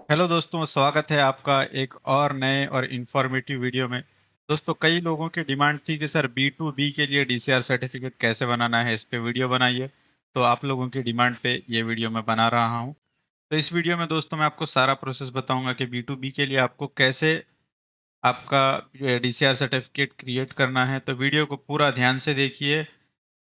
Hello दोस्तों, स्वागत है आपका एक और नए और इन्फॉर्मेटिव वीडियो में। दोस्तों, कई लोगों की डिमांड थी कि सर B2B के लिए DCR सर्टिफिकेट कैसे बनाना है, इस पे वीडियो बनाइए। तो आप लोगों की डिमांड पे ये वीडियो मैं बना रहा हूँ। तो इस वीडियो में दोस्तों मैं आपको सारा प्रोसेस बताऊंगा कि B2B के लिए आपको कैसे आपका DCR सर्टिफिकेट क्रिएट करना है। तो वीडियो को पूरा ध्यान से देखिए।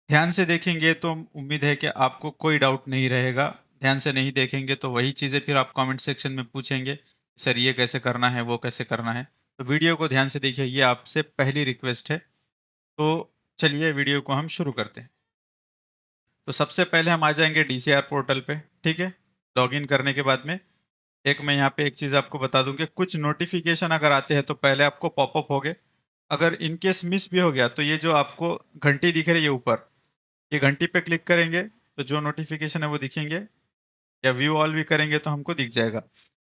ध्यान से देखेंगे तो उम्मीद है कि आपको कोई डाउट नहीं रहेगा। ध्यान से नहीं देखेंगे तो वही चीज़ें फिर आप कमेंट सेक्शन में पूछेंगे, सर ये कैसे करना है, वो कैसे करना है। तो वीडियो को ध्यान से देखिए, ये आपसे पहली रिक्वेस्ट है। तो चलिए वीडियो को हम शुरू करते हैं। तो सबसे पहले हम आ जाएंगे DCR पोर्टल पे, ठीक है। लॉगिन करने के बाद में मैं यहाँ पे एक चीज़ आपको बता दूं कि कुछ नोटिफिकेशन अगर आते हैं तो पहले आपको पॉपअप हो गए। अगर इन केस मिस भी हो गया तो ये जो आपको घंटी दिख रही है ऊपर, ये घंटी पे क्लिक करेंगे तो जो नोटिफिकेशन है वो दिखेंगे, या व्यू ऑल भी करेंगे तो हमको दिख जाएगा।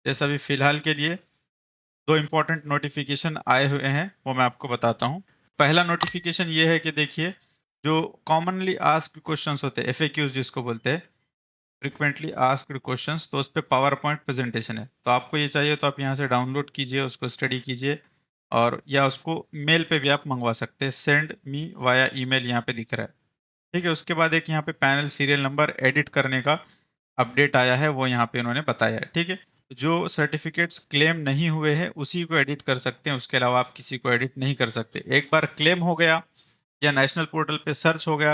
जैसा अभी फिलहाल के लिए दो इंपॉर्टेंट नोटिफिकेशन आए हुए हैं, वो मैं आपको बताता हूँ। पहला नोटिफिकेशन ये है कि देखिए, जो कॉमनली आस्क्ड क्वेश्चंस होते हैं, FAQs जिसको बोलते हैं, फ्रिक्वेंटली आस्क्ड क्वेश्चंस, तो उस पर पावर पॉइंट प्रेजेंटेशन है। तो आपको ये चाहिए तो आप यहाँ से डाउनलोड कीजिए, उसको स्टडी कीजिए, और या उसको मेल पे भी आप मंगवा सकते हैं। सेंड मी वाया ईमेल यहाँ पे दिख रहा है, ठीक है। उसके बाद एक यहाँ पे पैनल सीरियल नंबर एडिट करने का अपडेट आया है, वो यहाँ पे इन्होंने बताया है, ठीक है। जो सर्टिफिकेट्स क्लेम नहीं हुए हैं उसी को एडिट कर सकते हैं, उसके अलावा आप किसी को एडिट नहीं कर सकते। एक बार क्लेम हो गया या नेशनल पोर्टल पे सर्च हो गया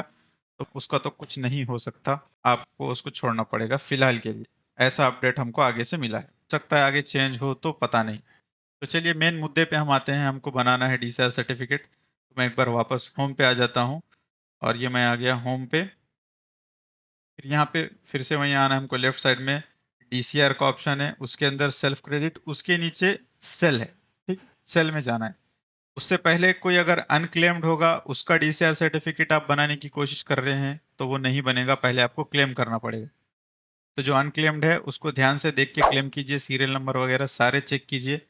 तो उसका तो कुछ नहीं हो सकता, आपको उसको छोड़ना पड़ेगा फिलहाल के लिए। ऐसा अपडेट हमको आगे से मिला है, हो सकता है आगे चेंज हो तो पता नहीं। तो चलिए मेन मुद्दे पे हम आते हैं, हमको बनाना है DCR सर्टिफिकेट। तो मैं एक बार वापस होम पे आ जाता हूँ, और ये मैं आ गया होम पे। फिर यहाँ पे फिर से वहीं आना है हमको, लेफ्ट साइड में DCR का ऑप्शन है, उसके अंदर सेल्फ क्रेडिट, उसके नीचे सेल है, ठीक। सेल में जाना है। उससे पहले कोई अगर अनक्लेम्ड होगा, उसका DCR सर्टिफिकेट आप बनाने की कोशिश कर रहे हैं तो वो नहीं बनेगा, पहले आपको क्लेम करना पड़ेगा। तो जो अनक्लेम्ड है उसको ध्यान से देख के क्लेम कीजिए, सीरियल नंबर वगैरह सारे चेक कीजिए।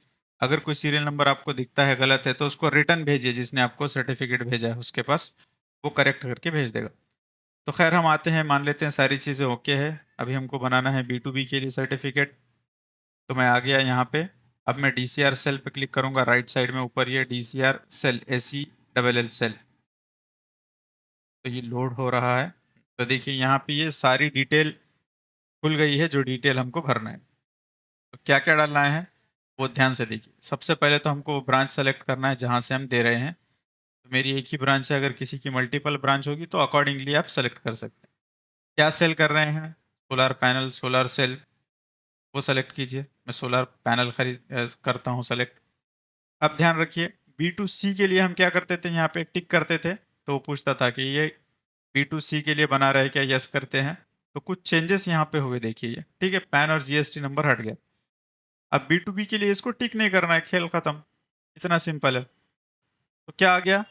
अगर कोई सीरियल नंबर आपको दिखता है गलत है तो उसको रिटर्न भेजिए, जिसने आपको सर्टिफिकेट भेजा है उसके पास, वो करेक्ट करके भेज देगा। तो खैर हम आते हैं, मान लेते हैं सारी चीज़ें ओके है। अभी हमको बनाना है B2B के लिए सर्टिफिकेट। तो मैं आ गया यहाँ पे। अब मैं DCR सेल पे क्लिक करूंगा, राइट साइड में ऊपर ये DCR सेल, SELL सेल। तो ये लोड हो रहा है। तो देखिए यहाँ पे ये सारी डिटेल खुल गई है, जो डिटेल हमको भरना है। तो क्या क्या डालना है वो ध्यान से देखिए। सबसे पहले तो हमको ब्रांच सेलेक्ट करना है जहाँ से हम दे रहे हैं। तो मेरी एक ही ब्रांच है, अगर किसी की मल्टीपल ब्रांच होगी तो अकॉर्डिंगली आप सेलेक्ट कर सकते हैं। क्या सेल कर रहे हैं, सोलर पैनल, सोलर सेल, वो सेलेक्ट कीजिए। मैं सोलर पैनल करता हूँ सेलेक्ट। अब ध्यान रखिए, B2C के लिए हम क्या करते थे, यहाँ पे टिक करते थे तो वो पूछता था कि ये B2C के लिए बना रहे क्या, यस करते हैं। तो कुछ चेंजेस यहाँ पे हुए, देखिए ये, ठीक है। पैन और GST नंबर हट गया। अब B2B के लिए इसको टिक नहीं करना है, खेल खत्म, इतना सिंपल है। तो क्या आ गया,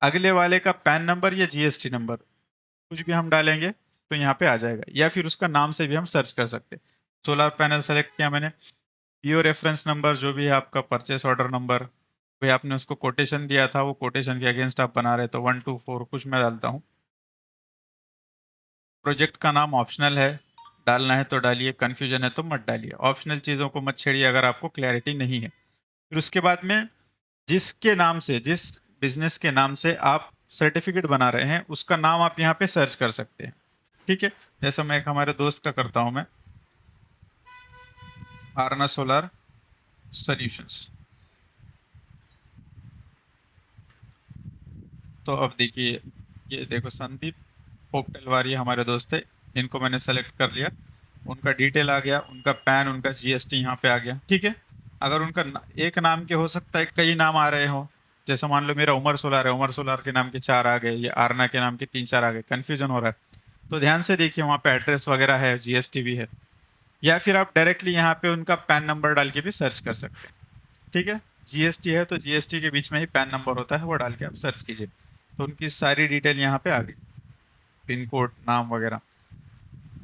अगले वाले का पैन नंबर या GST नंबर कुछ भी हम डालेंगे तो यहाँ पे आ जाएगा, या फिर उसका नाम से भी हम सर्च कर सकते हैं। सोलर पैनल सेलेक्ट किया मैंने, पीओ रेफरेंस नंबर जो भी है आपका, परचेस ऑर्डर नंबर, भाई आपने उसको कोटेशन दिया था, वो कोटेशन के अगेंस्ट आप बना रहे तो 124 कुछ मैं डालता हूँ। प्रोजेक्ट का नाम ऑप्शनल है, डालना है तो डालिए, कन्फ्यूजन है तो मत डालिए। ऑप्शनल चीज़ों को मत छेड़िए अगर आपको क्लैरिटी नहीं है। फिर उसके बाद में जिसके नाम से, जिस बिजनेस के नाम से आप सर्टिफिकेट बना रहे हैं उसका नाम आप यहाँ पे सर्च कर सकते हैं, ठीक है। जैसा मैं एक हमारे दोस्त का करता हूँ, मैं आरना सोलर सॉल्यूशंस। तो अब देखिए, ये देखो संदीप पोपटलवारी हमारे दोस्त थे, इनको मैंने सेलेक्ट कर लिया। उनका डिटेल आ गया, उनका पैन, उनका GST यहाँ पे आ गया, ठीक है। अगर उनका एक नाम के हो सकता है कई नाम आ रहे हो, जैसे मान लो मेरा उमर सोलार है, उमर सोलार के नाम के 4 आ गए, या आरना के नाम के 3-4 आ गए, कन्फ्यूजन हो रहा है। तो ध्यान से देखिए, वहाँ पे एड्रेस वगैरह है, GST भी है। या फिर आप डायरेक्टली यहाँ पे उनका पैन नंबर डाल के भी सर्च कर सकते हैं, ठीक है। GST है तो GST के बीच में ही पैन नंबर होता है, वो डाल के आप सर्च कीजिए। तो उनकी सारी डिटेल यहाँ पे आ गई, पिन कोड, नाम वगैरह।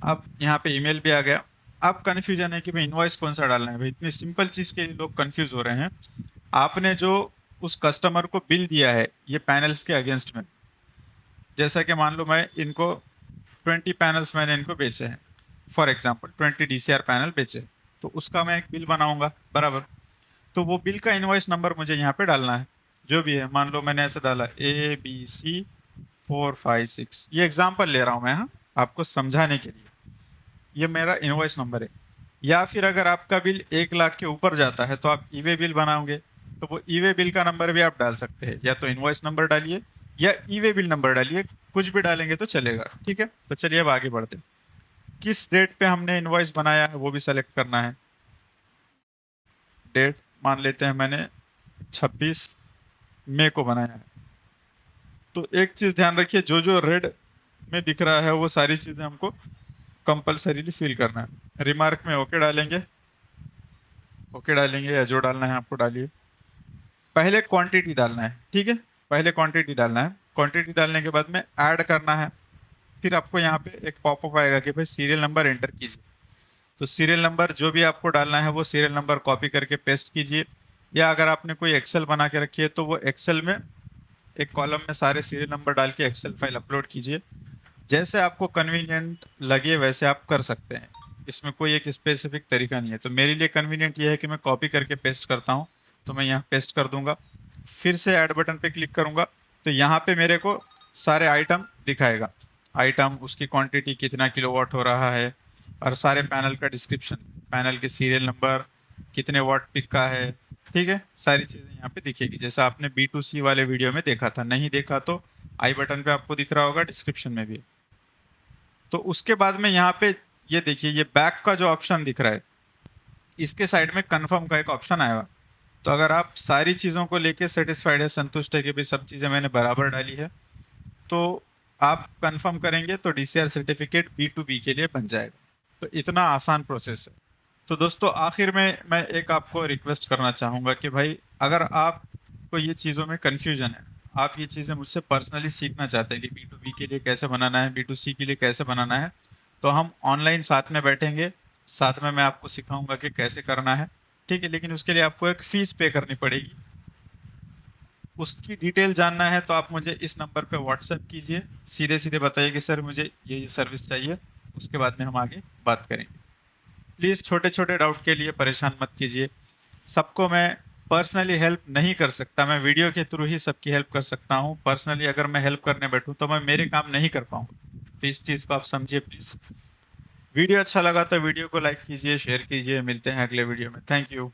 अब यहाँ पे ईमेल भी आ गया। अब कन्फ्यूजन है कि भाई इनवॉइस कौन सा डालना है। भाई इतनी सिंपल चीज़ के लिए लोग कंफ्यूज हो रहे हैं। आपने जो उस कस्टमर को बिल दिया है ये पैनल्स के अगेंस्ट में, जैसा कि मान लो मैं इनको 20 पैनल्स मैंने इनको बेचे हैं, फॉर एग्जाम्पल 20 DCR पैनल बेचे, तो उसका मैं एक बिल बनाऊंगा, बराबर। तो वो बिल का इनवॉइस नंबर मुझे यहाँ पे डालना है, जो भी है। मान लो मैंने ऐसे डाला ABC456, ये एग्जाम्पल ले रहा हूँ मैं, हाँ, आपको समझाने के लिए। ये मेरा इनवॉइस नंबर है। या फिर अगर आपका बिल 1 लाख के ऊपर जाता है तो आप ईवे बिल बनाओगे, तो वो ईवे बिल का नंबर भी आप डाल सकते हैं। या तो इनवॉइस नंबर डालिए या ईवे बिल नंबर डालिए, कुछ भी डालेंगे तो चलेगा, ठीक है। तो चलिए अब आगे बढ़ते हैं। किस डेट पे हमने इनवॉइस बनाया है वो भी सेलेक्ट करना है। डेट मान लेते हैं मैंने 26 मई को बनाया है। तो एक चीज ध्यान रखिए, जो जो रेड में दिख रहा है वो सारी चीजें हमको कंपलसरीली फिल करना है। रिमार्क में ओके डालेंगे, ओके डालेंगे या जो डालना है आपको डालिए। पहले क्वांटिटी डालना है, ठीक है। पहले क्वांटिटी डालना है, क्वांटिटी डालने के बाद में ऐड करना है। फिर आपको यहाँ पे एक पॉपअप आएगा कि भाई सीरियल नंबर एंटर कीजिए। तो सीरियल नंबर जो भी आपको डालना है वो सीरियल नंबर कॉपी करके पेस्ट कीजिए। या अगर आपने कोई एक्सेल बना के रखी है तो वो एक्सेल में एक कॉलम में सारे सीरियल नंबर डाल के एक्सेल फाइल अपलोड कीजिए। जैसे आपको कन्वीनियंट लगे वैसे आप कर सकते हैं, इसमें कोई एक स्पेसिफिक तरीका नहीं है। तो मेरे लिए कन्वीनियंट ये है कि मैं कॉपी करके पेस्ट करता हूँ, तो मैं यहाँ पेस्ट कर दूंगा। फिर से ऐड बटन पे क्लिक करूंगा तो यहाँ पे मेरे को सारे आइटम दिखाएगा। आइटम, उसकी क्वांटिटी, कितना किलोवाट हो रहा है, और सारे पैनल का डिस्क्रिप्शन, पैनल के सीरियल नंबर, कितने वाट पिक का है, ठीक है। सारी चीज़ें यहाँ पे दिखेगी, जैसा आपने B2C वाले वीडियो में देखा था। नहीं देखा तो आई बटन पे आपको दिख रहा होगा, डिस्क्रिप्शन में भी। तो उसके बाद में यहाँ पे ये देखिए, ये बैक का जो ऑप्शन दिख रहा है, इसके साइड में कंफर्म का एक ऑप्शन आएगा। तो अगर आप सारी चीज़ों को लेके सेटिस्फाइड है, संतुष्ट है कि भाई सब चीज़ें मैंने बराबर डाली है, तो आप कंफर्म करेंगे तो DCR सर्टिफिकेट B2B के लिए बन जाएगा। तो इतना आसान प्रोसेस है। तो दोस्तों आखिर में मैं एक आपको रिक्वेस्ट करना चाहूँगा कि भाई अगर आपको ये चीज़ों में कन्फ्यूजन है, आप ये चीज़ें मुझसे पर्सनली सीखना चाहते हैं कि B2B के लिए कैसे बनाना है, B2C के लिए कैसे बनाना है, तो हम ऑनलाइन साथ में बैठेंगे, साथ में मैं आपको सिखाऊंगा कि कैसे करना है, ठीक है। लेकिन उसके लिए आपको एक फ़ीस पे करनी पड़ेगी। उसकी डिटेल जानना है तो आप मुझे इस नंबर पे व्हाट्सएप कीजिए, सीधे सीधे बताइए कि सर मुझे ये सर्विस चाहिए, उसके बाद में हम आगे बात करेंगे। प्लीज़ छोटे छोटे डाउट के लिए परेशान मत कीजिए। सबको मैं पर्सनली हेल्प नहीं कर सकता, मैं वीडियो के थ्रू ही सबकी हेल्प कर सकता हूँ। पर्सनली अगर मैं हेल्प करने बैठूँ तो मैं मेरे काम नहीं कर पाऊँगा, तो इस चीज़ को आप समझिए प्लीज़। वीडियो अच्छा लगा तो वीडियो को लाइक कीजिए, शेयर कीजिए। मिलते हैं अगले वीडियो में। Thank you.